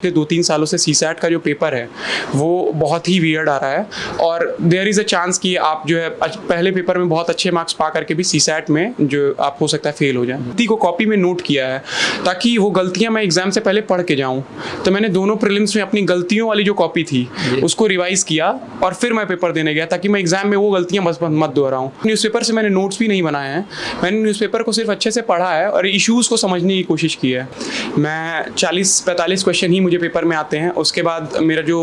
पिछले 2-3 सालों से सीसैट का जो पेपर है वो बहुत ही वियर्ड आ रहा है और देयर इज़ अ चांस कि आप जो है पहले पेपर में बहुत अच्छे मार्क्स पा करके भी सीसैट में जो आप हो सकता है फेल हो जाए। गलती को कॉपी में नोट किया है ताकि वो गलतियां मैं एग्जाम से पहले पढ़ के जाऊं। तो मैंने दोनों प्रीलिम्स में अपनी गलतियों वाली जो कॉपी थी उसको रिवाइज किया और फिर मैं पेपर देने गया ताकि मैं एग्जाम में वो गलतियां बस मत दोहराऊं। न्यूज़पेपर से मैंने नोट्स भी नहीं बनाए हैं, मैंने न्यूज़पेपर को सिर्फ अच्छे से पढ़ा है और इशूज़ को समझने की कोशिश की है। मैं 40-45 क्वेश्चन ही मुझे पेपर में आते हैं, उसके बाद मेरा जो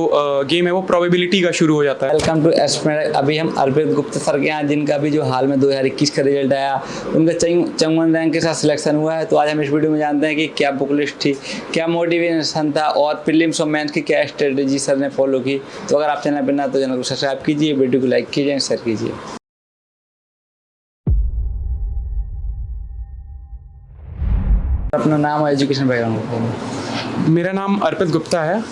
गेम है वो प्रोबेबिलिटी का शुरू हो जाता है। Welcome to astronaut. अभी हम अर्पित गुप्ता सर के यहाँ, जिनका भी जो हाल में 2021 का रिजल्ट आया, उनका चंगवन रैंक के साथ सिलेक्शन हुआ है। तो आज हम इस वीडियो में जानते हैं कि क्या बुक लिस्ट थी, क्या मोटिवेशन था और प्रीलिम्स और मेंस की क्या स्ट्रेटेजी सर ने फॉलो की। तो अगर आप चैनल पर ना तो चैनल को सब्सक्राइब कीजिए, वीडियो को लाइक कीजिए, शेयर कीजिए। अपना नाम और एजुकेशन बैकग्राउंड। मेरा नाम अर्पित गुप्ता है।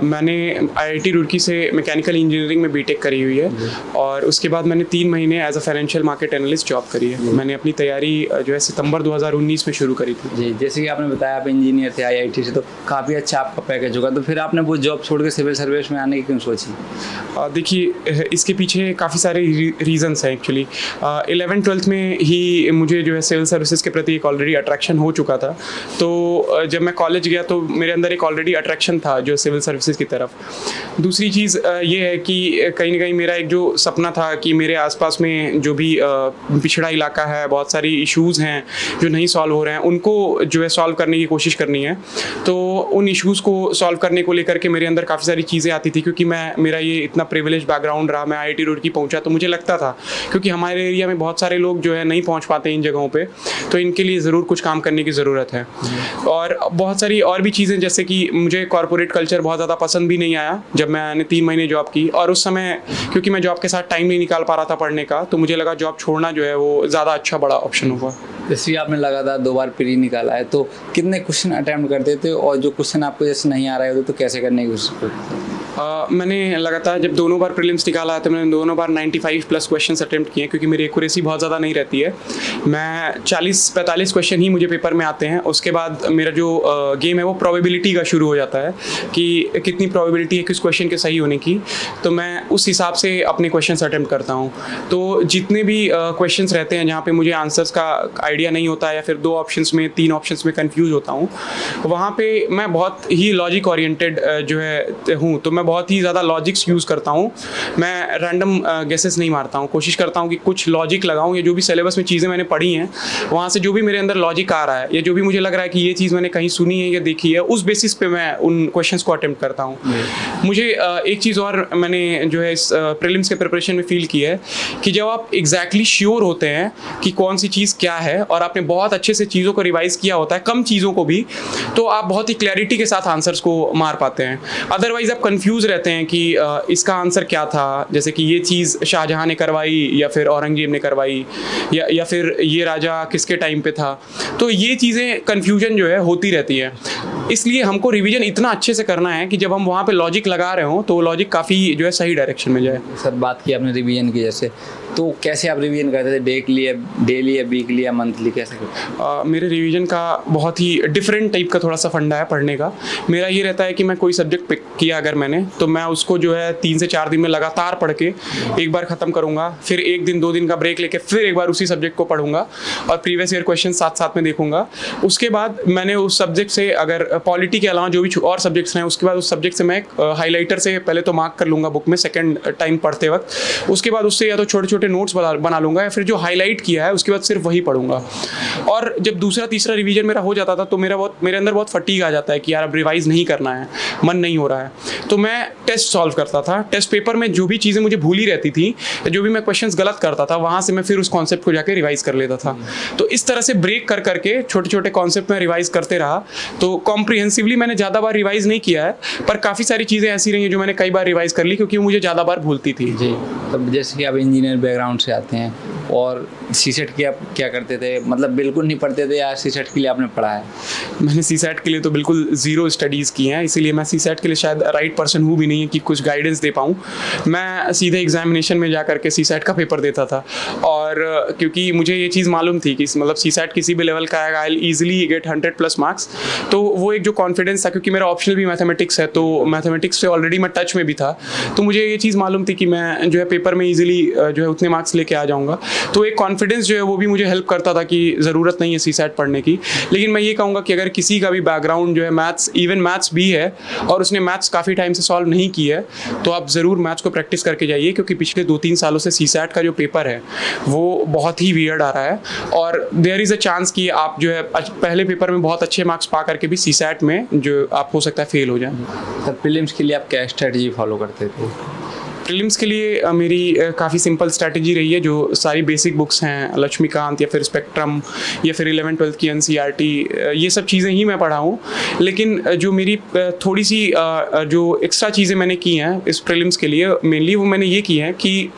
मैंने आईआईटी रुड़की से मैकेनिकल इंजीनियरिंग में बीटेक करी हुई है और उसके बाद मैंने 3 महीने as a financial market analyst job करी है। मैंने अपनी तैयारी जो है सितंबर 2019 में शुरू करी थी। जी, जैसे कि आपने बताया आप इंजीनियर थे आईआईटी से, तो काफ़ी अच्छा आपका पैकेज होगा, तो फिर आपने वो जॉब छोड़ के सिविल सर्विस में आने की क्यों सोची? देखिए, इसके पीछे काफ़ी सारे रीजंस हैं एक्चुअली। 11th-12th में ही मुझे जो है सिविल सर्विसेज के प्रति एक ऑलरेडी अट्रैक्शन हो चुका था। तो जब मैं कॉलेज गया तो मेरे अंदर एक ऑलरेडी अट्रैक्शन था जो सिविल सर्विसेज की तरफ। दूसरी चीज़ ये है कि कहीं ना कहीं मेरा एक जो सपना था कि मेरे आसपास में जो भी पिछड़ा इलाका है, बहुत सारी इश्यूज़ हैं जो नहीं सॉल्व हो रहे हैं, उनको जो है सॉल्व करने की कोशिश करनी है। तो उन इश्यूज़ को सॉल्व करने को लेकर के मेरे अंदर काफ़ी सारी चीज़ें आती थी, क्योंकि मेरा ये इतना प्रिविलेज बैकग्राउंड रहा। मैं आईआईटी रुड़की पहुंचा तो मुझे लगता था, क्योंकि हमारे एरिया में बहुत सारे लोग जो है नहीं पहुंच पाते इन जगहों पे, तो इनके लिए ज़रूर कुछ काम करने की ज़रूरत है। और बहुत सारी और भी चीज़ें, जैसे कि मुझे कॉर्पोरेट कल्चर बहुत ज़्यादा पसंद भी नहीं आया जब मैंने 3 महीने जॉब की, और उस समय क्योंकि मैं जॉब के साथ टाइम नहीं निकाल पा रहा था पढ़ने का, तो मुझे लगा जॉब छोड़ना जो है वो ज़्यादा अच्छा बड़ा ऑप्शन होगा। जैसे आपने लगातार 2 बार प्री निकाला है, तो कितने क्वेश्चन अटैम्प्ट करते थे और जो क्वेश्चन आपको जैसे नहीं आ रहे होते तो कैसे करने की कोशिश करते थे? मैंने लगातार जब दोनों बार प्रीलिम्स निकाला है तो मैंने दोनों बार 95+ क्वेश्चंस अटेम्प्ट किए, क्योंकि मेरी एक्यूरेसी बहुत ज़्यादा नहीं रहती है। मैं 40-45 क्वेश्चन ही मुझे पेपर में आते हैं, उसके बाद मेरा जो गेम है वो प्रोबेबिलिटी का शुरू हो जाता है कि कितनी प्रोबेबिलिटी है किस क्वेश्चन के सही होने की। तो मैं उस हिसाब से अपने क्वेश्चन अटेम्प्ट करता हूँ। तो जितने भी क्वेश्चन रहते हैं जहाँ पर मुझे आंसर्स का आइडिया नहीं होता है या फिर 2 ऑप्शंस में 3 ऑप्शंस में कन्फ्यूज होता हूँ, वहाँ पर मैं बहुत ही लॉजिक ओरिएंटेड जो है हूँ। तो मैं बहुत ही ज़्यादा लॉजिक्स यूज़ करता हूँ। मैं रैंडम गेसेस नहीं मारता हूँ, कोशिश करता हूँ कि कुछ लॉजिक लगाऊँ, या जो भी सिलेबस में चीज़ें मैंने पढ़ी हैं वहाँ से जो भी मेरे अंदर लॉजिक आ रहा है, या जो भी मुझे लग रहा है कि ये चीज़ मैंने कहीं सुनी है या देखी है, उस बेसिस पे मैं उन क्वेश्चंस को अटेम्प्ट करता हूँ। मुझे एक चीज़ और मैंने जो है इस प्रीलिम्स के प्रिपरेशन में फील की है कि जब आप एग्जैक्टली श्योर होते हैं कि कौन सी चीज़ क्या है और आपने बहुत अच्छे से चीज़ों को रिवाइज किया होता है, कम चीज़ों को भी, तो आप बहुत ही क्लैरिटी के साथ आंसर्स को मार पाते हैं। अदरवाइज आप कंफ्यूज रहते हैं कि इसका आंसर क्या था, जैसे कि ये चीज़ शाहजहां ने करवाई या फिर औरंगजेब ने करवाई, या फिर ये राजा किसके टाइम पे था। तो ये चीज़ें कन्फ्यूजन जो है होती रहती है। इसलिए हमको रिवीजन इतना अच्छे से करना है कि जब हम वहाँ पे लॉजिक लगा रहे हों तो लॉजिक काफ़ी जो है सही डायरेक्शन में जाए। सर, बात की आपने रिवीजन की, जैसे तो कैसे आप रिवीजन करते थे? डेली या वीकली या मंथली, कैसे करते? मेरे रिवीजन का बहुत ही डिफरेंट टाइप का थोड़ा सा फंडा है पढ़ने का। मेरा ये रहता है कि मैं कोई सब्जेक्ट पिक किया अगर मैंने, तो मैं उसको जो है 3 से 4 दिन में लगातार पढ़ के एक बार ख़त्म करूँगा, फिर 1 दिन 2 दिन का ब्रेक लेके फिर एक बार उसी सब्जेक्ट को पढ़ूंगा और प्रीवियस ईयर क्वेश्चन साथ साथ में देखूंगा। उसके बाद मैंने उस सब्जेक्ट से, अगर पॉलिटी के अलावा जो भी और सब्जेक्ट्स हैं, उसके बाद उस सब्जेक्ट से मैं एक हाईलाइटर से पहले तो मार्क कर लूँगा बुक में सेकेंड टाइम पढ़ते वक्त। उसके बाद उससे या तो छोटे छोटे नोट्स बना लूँगा, या फिर जो हाईलाइट किया है उसके बाद सिर्फ वही पढ़ूंगा। और जब दूसरा तीसरा रिवीजन मेरा हो जाता था तो मेरे अंदर बहुत फटीग आ जाता है कि यार अब रिवाइज नहीं करना है, मन नहीं हो रहा है, तो मैं टेस्ट सॉल्व करता था। टेस्ट पेपर में जो भी चीज़ें मुझे भूली रहती थी, जो भी मैं क्वेश्चंस गलत करता था, वहाँ से मैं फिर उस कॉन्सेप्ट को जाके रिवाइज कर लेता था। तो इस तरह से ब्रेक कर करके छोटे छोटे कॉन्सेप्ट में रिवाइज करते रहा। तो कॉम्प्रिहेंसिवली मैंने ज़्यादा बार रिवाइज नहीं किया है, पर काफ़ी सारी चीज़ें ऐसी रही हैं जो मैंने कई बार रिवाइज कर ली, क्योंकि मुझे ज़्यादा बार भूलती थी। जी, तब जैसे कि आप इंजीनियर बैकग्राउंड से आते हैं और सीसेट की आप क्या करते थे, मतलब बिल्कुल नहीं पढ़ते थे या सीसेट के लिए आपने पढ़ा है? मैंने सीसैट के लिए तो बिल्कुल ज़ीरो स्टडीज़ की हैं, इसीलिए मैं सीसैट के लिए शायद राइट पर्सन हूँ भी नहीं है कि कुछ गाइडेंस दे पाऊँ। मैं सीधे एग्जामिनेशन में जा करके सीसैट का पेपर देता था, और क्योंकि मुझे ये चीज़ मालूम थी कि मतलब सीसैट किसी भी लेवल का आएगा, आई ईजिली गेट 100+ मार्क्स। तो वो एक जो कॉन्फिडेंस था, क्योंकि मेरा ऑप्शनल भी मैथमेटिक्स है, तो मैथमेटिक्स से ऑलरेडी मैं टच में भी था, तो मुझे ये चीज़ मालूम थी कि मैं जो है पेपर में ईजिली जो है उतने मार्क्स लेके आ जाऊँगा। तो एक कॉन्फिडेंस जो है वो भी मुझे हेल्प करता था कि ज़रूरत नहीं है सीसैट पढ़ने की। लेकिन मैं ये कहूँगा कि अगर किसी का भी बैकग्राउंड जो है मैथ्स, इवन मैथ्स भी है, और उसने मैथ्स काफ़ी टाइम से सॉल्व नहीं की है, तो आप ज़रूर मैथ्स को प्रैक्टिस करके जाइए, क्योंकि पिछले 2-3 सालों से सीसैट का जो पेपर है वो बहुत ही वियर्ड आ रहा है, और देयर इज़ अ चांस कि आप जो है पहले पेपर में बहुत अच्छे मार्क्स पा करके भी सीसैट में जो आप हो सकता है फेल हो जाए। सर प्रीलिम्स के लिए आप क्या स्ट्रेटजी फॉलो करते थे? प्रीलिम्स के लिए मेरी काफ़ी सिंपल स्ट्रैटेजी रही है। जो सारी बेसिक बुक्स हैं, लक्ष्मीकांत या फिर स्पेक्ट्रम या फिर 11th-12th की NCERT, ये सब चीज़ें ही मैं पढ़ा हूँ। लेकिन जो मेरी थोड़ी सी जो एक्स्ट्रा चीज़ें मैंने की हैं इस प्रीलिम्स के लिए, मेनली वो मैंने ये की हैं कि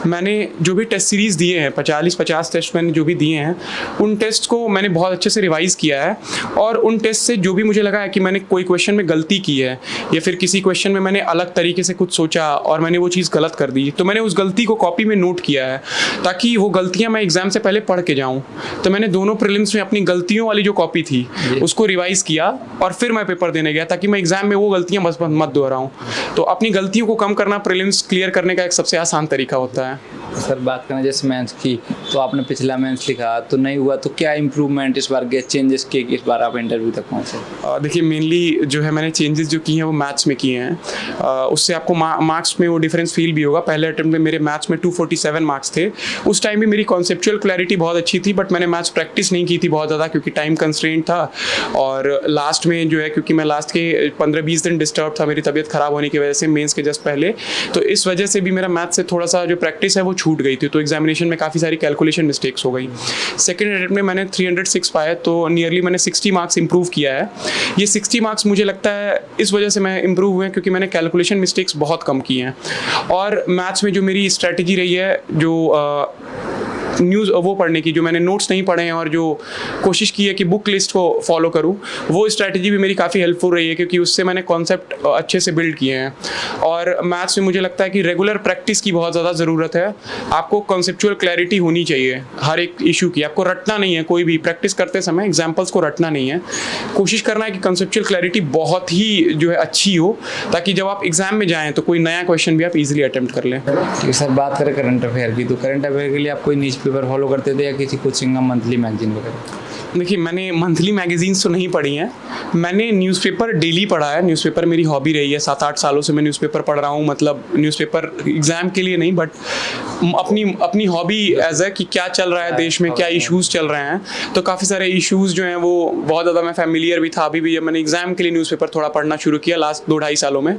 मैंने जो भी टेस्ट सीरीज़ दिए हैं, 40-50 टेस्ट मैंने जो भी दिए हैं, उन टेस्ट को मैंने बहुत अच्छे से रिवाइज़ किया है, और उन टेस्ट से जो भी मुझे लगा है कि मैंने कोई क्वेश्चन में गलती की है, या फिर किसी क्वेश्चन में मैंने अलग तरीके से कुछ सोचा और मैंने वो चीज़ गलत कर दी, तो मैंने उस गलती को कॉपी में नोट किया है, ताकि वो गलतियां मैं एग्जाम से पहले पढ़ के जाऊं। तो मैंने दोनों प्रीलिम्स में अपनी गलतियों वाली जो कॉपी थी उसको रिवाइज किया, और फिर मैं पेपर देने गया, ताकि मैं एग्जाम में वो गलतियां बस मत दोहराऊं। तो अपनी गलतियों को कम करना प्रीलिम्स क्लियर करने का एक सबसे आसान तरीका होता है। सर बात करें जैसे मेंस की, तो आपने पिछला मेंस लिखा तो नहीं हुआ, तो क्या इम्प्रूवमेंट इस बार के चेंजेस किए कि इस बार आप इंटरव्यू तक पहुँचे? देखिए, मेनली जो है मैंने चेंजेस जो किए हैं वो मैथ्स में किए हैं। उससे आपको मार्क्स में वो डिफरेंस फील भी होगा। पहले अटेम्प्ट में मेरे मैथ्स में 247 मार्क्स थे। उस टाइम भी मेरी कॉन्सेप्चुअल क्लैरिटी बहुत अच्छी थी, बट मैंने मैथ्स प्रैक्टिस नहीं की थी बहुत ज़्यादा, क्योंकि टाइम कंस्ट्रेंट था, और लास्ट में जो है, क्योंकि मैं लास्ट के 15-20 दिन डिस्टर्ब था मेरी तबीयत ख़राब होने की वजह से, मेंस के जस्ट पहले, तो इस वजह से भी मेरा मैथ्स से थोड़ा सा जो प्रैक्टिस है वो छूट गई थी, तो एग्जामिनेशन में काफ़ी सारी कैलकुलेशन मिस्टेक्स हो गई। सेकेंड अटेम्प्ट में मैंने 306 पाए, तो नियरली मैंने 60 मार्क्स इंप्रूव किया है। ये 60 मार्क्स मुझे लगता है इस वजह से मैं इंप्रूव हुए, क्योंकि मैंने कैलकुलेशन मिस्टेक्स बहुत कम की हैं। और मैथ्स में जो मेरी स्ट्रैटेजी रही है, जो न्यूज़ वो पढ़ने की, जो मैंने नोट्स नहीं पढ़े हैं और जो कोशिश की है कि बुक लिस्ट को फॉलो करूं, वो स्ट्रैटेजी भी मेरी काफ़ी हेल्पफुल रही है, क्योंकि उससे मैंने कॉन्सेप्ट अच्छे से बिल्ड किए हैं। और मैथ्स में मुझे लगता है कि रेगुलर प्रैक्टिस की बहुत ज़्यादा ज़रूरत है। आपको कॉन्सेप्चुअल क्लैरिटी होनी चाहिए हर एक इशू की, आपको रटना नहीं है, कोई भी प्रैक्टिस करते समय एग्जाम्पल्स को रटना नहीं है। कोशिश करना है कि कॉन्सेप्चुअल क्लैरिटी बहुत ही जो है अच्छी हो, ताकि जब आप एग्जाम में जाएँ तो कोई नया क्वेश्चन भी आप ईजिली अटेम्प्ट कर लें। ठीक है सर, बात करें करंट अफेयर की, तो करंट अफेयर के लिए आप कोई न्यूज़ पेपर फॉलो करते थे या किसी कोचिंग का मंथली मैगजीन वगैरह? देखिए, मैंने मंथली मैगजीन्स तो नहीं पढ़ी हैं, मैंने न्यूज़पेपर डेली पढ़ा है। न्यूज़पेपर मेरी हॉबी रही है, 7-8 सालों से मैं न्यूज़पेपर पढ़ रहा हूँ। मतलब न्यूज़पेपर एग्ज़ाम के लिए नहीं, बट अपनी हॉबी एज है कि क्या चल रहा है देश में, क्या इश्यूज़ चल रहे हैं। तो काफ़ी सारे इश्यूज़ जो हैं वो बहुत ज़्यादा मैं फैमिलियर भी था। अभी भी जब मैंने एग्ज़ाम के लिए न्यूज़पेपर थोड़ा पढ़ना शुरू किया लास्ट 2-2.5 सालों में,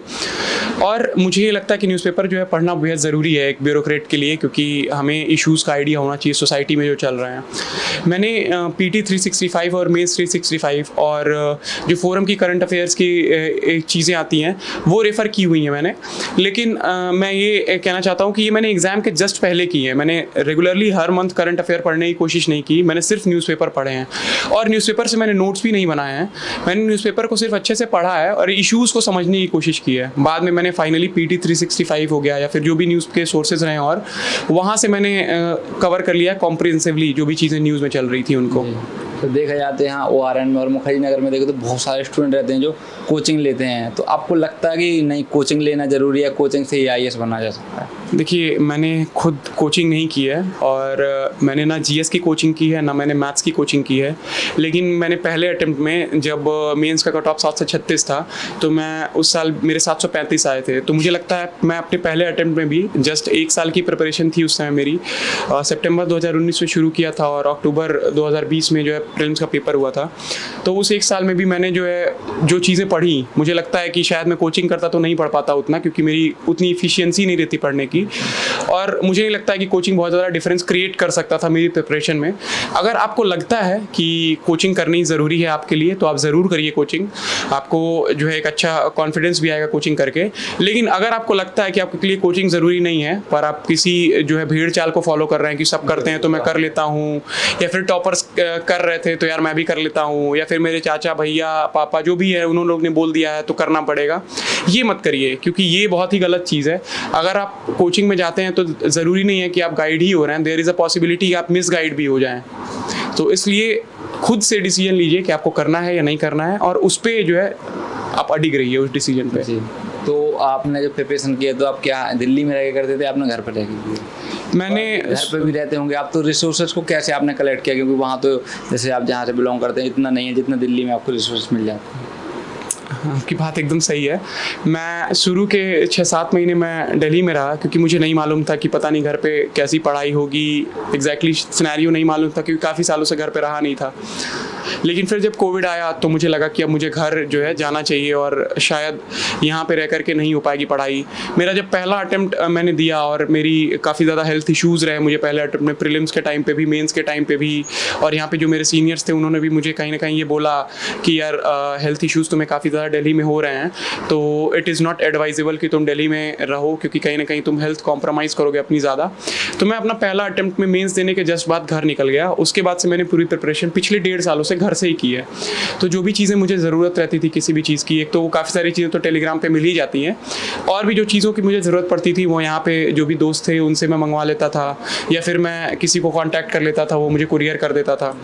और मुझे ये लगता है कि न्यूज़पेपर जो है पढ़ना बेहद ज़रूरी है एक ब्यूरोक्रेट के लिए, क्योंकि हमें इश्यूज़ का आइडिया होना चाहिए सोसाइटी में जो चल रहे हैं। मैंने PT 365 और मेंस 365 और जो फोरम की करंट अफेयर्स की चीज़ें आती हैं वो रेफ़र की हुई हैं मैंने। लेकिन मैं ये कहना चाहता हूँ कि ये मैंने एग्ज़ाम के जस्ट पहले की है। मैंने रेगुलरली हर मंथ करंट अफेयर पढ़ने की कोशिश नहीं की, मैंने सिर्फ न्यूज़पेपर पढ़े हैं, और न्यूज़पेपर से मैंने नोट्स भी नहीं बनाए हैं। मैंने न्यूज़पेपर को सिर्फ अच्छे से पढ़ा है और इश्यूज़ को समझने की कोशिश की है। बाद में मैंने फाइनली PT 365 हो गया या फिर जो भी न्यूज़ के सोर्सेज रहे, और वहाँ से मैंने कवर कर लिया कॉम्प्रिहेंसिवली जो भी चीज़ें न्यूज़ में चल रही थी उनको। तो देखा जाते हैं यहाँ ORN में और मुखर्जी नगर में देखो तो बहुत सारे स्टूडेंट रहते हैं जो कोचिंग लेते हैं, तो आपको लगता है कि नहीं कोचिंग लेना ज़रूरी है, कोचिंग से ही IAS बना जा सकता है? देखिए, मैंने खुद कोचिंग नहीं की है, और मैंने ना GS की कोचिंग की है, ना मैंने मैथ्स की कोचिंग की है। लेकिन मैंने पहले अटेम्प्ट में जब मेंस का कट ऑफ 736 था, तो मैं उस साल मेरे 735 आए थे। तो मुझे लगता है मैं अपने पहले अटेम्प्ट में भी जस्ट 1 साल की प्रिपरेशन थी उस समय मेरी, सितंबर 2019 में शुरू किया था और अक्टूबर 2020 में जो है प्रीलिम्स का पेपर हुआ था। तो उस 1 साल में भी मैंने जो है जो चीज़ें पढ़ी, मुझे लगता है कि शायद मैं कोचिंग करता तो नहीं पढ़ पाता उतना, क्योंकि मेरी उतनी इफिशियंसी नहीं रहती पढ़ने की। थी, और मुझे नहीं लगता है कि कोचिंग बहुत ज़्यादा डिफरेंस क्रिएट कर सकता था मेरी प्रिपरेशन में। अगर आपको लगता है कि कोचिंग करनी ज़रूरी है आपके लिए तो आप ज़रूर करिए कोचिंग, आपको जो है एक अच्छा कॉन्फिडेंस भी आएगा कोचिंग करके। लेकिन अगर आपको लगता है कि आपके लिए कोचिंग ज़रूरी नहीं है, पर आप किसी जो है भीड़ चाल को फॉलो कर रहे हैं कि सब करते हैं तो मैं कर लेता हूँ, या फिर टॉपर्स कर रहे थे तो यार मैं भी कर लेता हूँ, या फिर मेरे चाचा भैया पापा जो भी है उन्होंने लोग ने बोल दिया है तो करना पड़ेगा, ये मत करिए, क्योंकि ये बहुत ही गलत चीज़ है। अगर आप कोचिंग में जाते हैं तो ज़रूरी नहीं है कि आप गाइड ही हो रहे हैं, देयर इज़ अ पॉसिबिलिटी कि आप मिस गाइड भी हो जाएं। तो इसलिए खुद से डिसीजन लीजिए कि आपको करना है या नहीं करना है, और उस पर जो है आप अडिग रहिए उस डिसीजन पे। जी, तो आपने जो प्रिपरेशन किया तो आप क्या दिल्ली में रह के करते थे, आपने घर पर रह के किया? मैंने घर पे भी रहते होंगे आप, तो रिसोर्सेज को कैसे आपने कलेक्ट किया, क्योंकि वहाँ तो जैसे आप जहाँ से बिलोंग करते हैं इतना नहीं है जितना दिल्ली में आपको रिसोर्स मिल जाते हैं। आपकी बात एकदम सही है। मैं शुरू के 6-7 महीने मैं दिल्ली में रहा, क्योंकि मुझे नहीं मालूम था कि पता नहीं घर पे कैसी पढ़ाई होगी, एग्जैक्टली सिनेरियो नहीं मालूम था, क्योंकि काफ़ी सालों से घर पे रहा नहीं था। लेकिन फिर जब कोविड आया तो मुझे लगा कि अब मुझे घर जो है जाना चाहिए, और शायद यहाँ पे रह करके नहीं हो पाएगी पढ़ाई। मेरा जब पहला अटेम्प्ट मैंने दिया, और मेरी काफ़ी ज़्यादा हेल्थ इश्यूज़ रहे मुझे पहले अटेम्प्ट में, प्रीलिम्स के टाइम पे भी, मेंस के टाइम पे भी, और यहाँ पे जो मेरे सीनियर्स थे उन्होंने भी मुझे कहीं ना कहीं ये बोला कि यार हेल्थ इश्यूज़ तुम्हें काफ़ी ज़्यादा दिल्ली में हो रहे हैं, तो इट इज़ नॉट एडवाइजेबल कि तुम दिल्ली में रहो, क्योंकि कहीं ना कहीं तुम हेल्थ कॉम्प्रोमाइज़ करोगे अपनी ज़्यादा। तो मैं अपना पहला अटेम्प्ट में मेंस देने के जस्ट बाद घर निकल गया। उसके बाद से मैंने पूरी प्रिपरेशन पिछले 1.5 सालों से घर से ही की है। तो जो भी चीज़ें मुझे ज़रूरत रहती थी किसी भी चीज़ की, एक तो काफ़ी सारी चीज़ें तो टेलीग्राम पे मिल ही जाती हैं, और भी जो चीज़ों की मुझे ज़रूरत पड़ती थी वो यहाँ पे जो भी दोस्त थे उनसे मैं मंगवा लेता था, या फिर मैं किसी को कांटेक्ट कर लेता था, वो मुझे कुरियर कर देता था।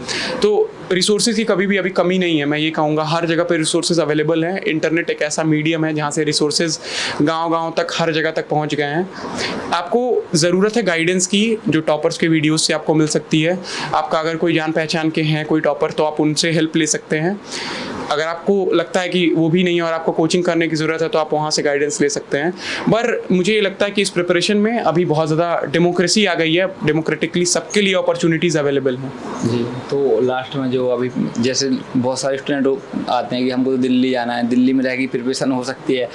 तो रिसोर्सेज की कभी भी अभी कमी नहीं है, मैं ये कहूँगा हर जगह पे रिसोर्सेज अवेलेबल हैं। इंटरनेट एक ऐसा मीडियम है जहाँ से रिसोर्सेज गाँव-गाँव तक हर जगह तक पहुँच गए हैं। आपको ज़रूरत है गाइडेंस की, जो टॉपर्स के वीडियोज़ से आपको मिल सकती है। आपका अगर कोई जान पहचान के हैं कोई टॉपर तो आप उनसे हेल्प ले सकते हैं। अगर आपको लगता है कि वो भी नहीं है और आपको कोचिंग करने की ज़रूरत है तो आप वहाँ से गाइडेंस ले सकते हैं। पर मुझे ये लगता है कि इस प्रिपरेशन में अभी बहुत ज़्यादा डेमोक्रेसी आ गई है, डेमोक्रेटिकली सबके लिए अपॉर्चुनिटीज़ अवेलेबल हैं। जी, तो लास्ट में जो अभी जैसे बहुत सारे स्टूडेंट आते हैं कि हमको तो दिल्ली जाना है, दिल्ली में रह के प्रिपरेशन हो सकती है,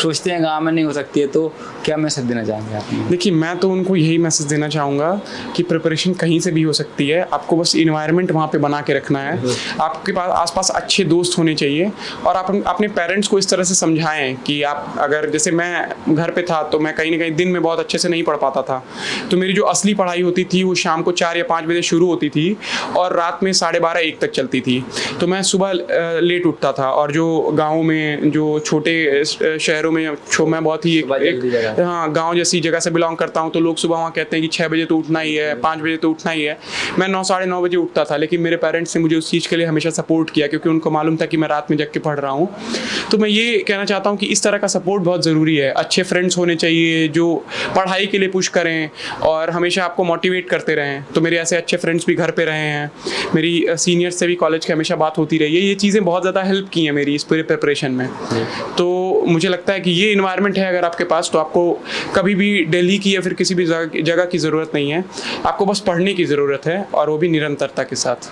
सोचते हैं गाँव में नहीं हो सकती है, तो क्या मैसेज देना चाहेंगे आप? देखिए, मैं तो उनको यही मैसेज देना चाहूँगा कि प्रिपरेशन कहीं से भी हो सकती है, आपको बस इन्वायरमेंट वहाँ पे बना के रखना है। आपके पास आसपास अच्छे दोस्त होने चाहिए, और आप अपने पेरेंट्स को इस तरह से समझाएं कि आप, अगर जैसे मैं घर पे था तो मैं कहीं ना कहीं दिन में बहुत अच्छे से नहीं पढ़ पाता था, तो मेरी जो असली पढ़ाई होती थी वो शाम को 4 या 5 बजे शुरू होती थी और रात में 12:30-1 तक चलती थी। तो मैं सुबह लेट उठता था, और जो गाँव में, जो छोटे शहरों में, मैं बहुत ही हाँ गाँव जैसी जगह से बिलोंग करता हूँ, तो लोग सुबह वहाँ कहते हैं कि 6 बजे तो उठना ही है, 5 बजे तो उठना ही है। मैं 9-9:30 बजे उठता था, लेकिन मेरे पेरेंट्स ने मुझे उस चीज़ के लिए हमेशा सपोर्ट किया, क्योंकि उनको मालूम था कि मैं रात में जग के पढ़ रहा हूँ। तो मैं ये कहना चाहता हूँ कि इस तरह का सपोर्ट बहुत ज़रूरी है। अच्छे फ्रेंड्स होने चाहिए जो पढ़ाई के लिए पुश करें और हमेशा आपको मोटिवेट करते रहें। तो मेरे ऐसे अच्छे फ्रेंड्स भी घर पे रहे हैं, मेरी सीनियर्स से भी कॉलेज की हमेशा बात होती रही है। ये चीज़ें बहुत ज़्यादा हेल्प की हैं मेरी इस पूरे प्रिपरेशन में। तो मुझे लगता है कि ये इन्वायरमेंट है अगर आपके पास, तो आपको कभी भी दिल्ली की या फिर किसी भी जगह की ज़रूरत नहीं है, आपको बस पढ़ने की ज़रूरत है, और वो भी निरंतरता के साथ।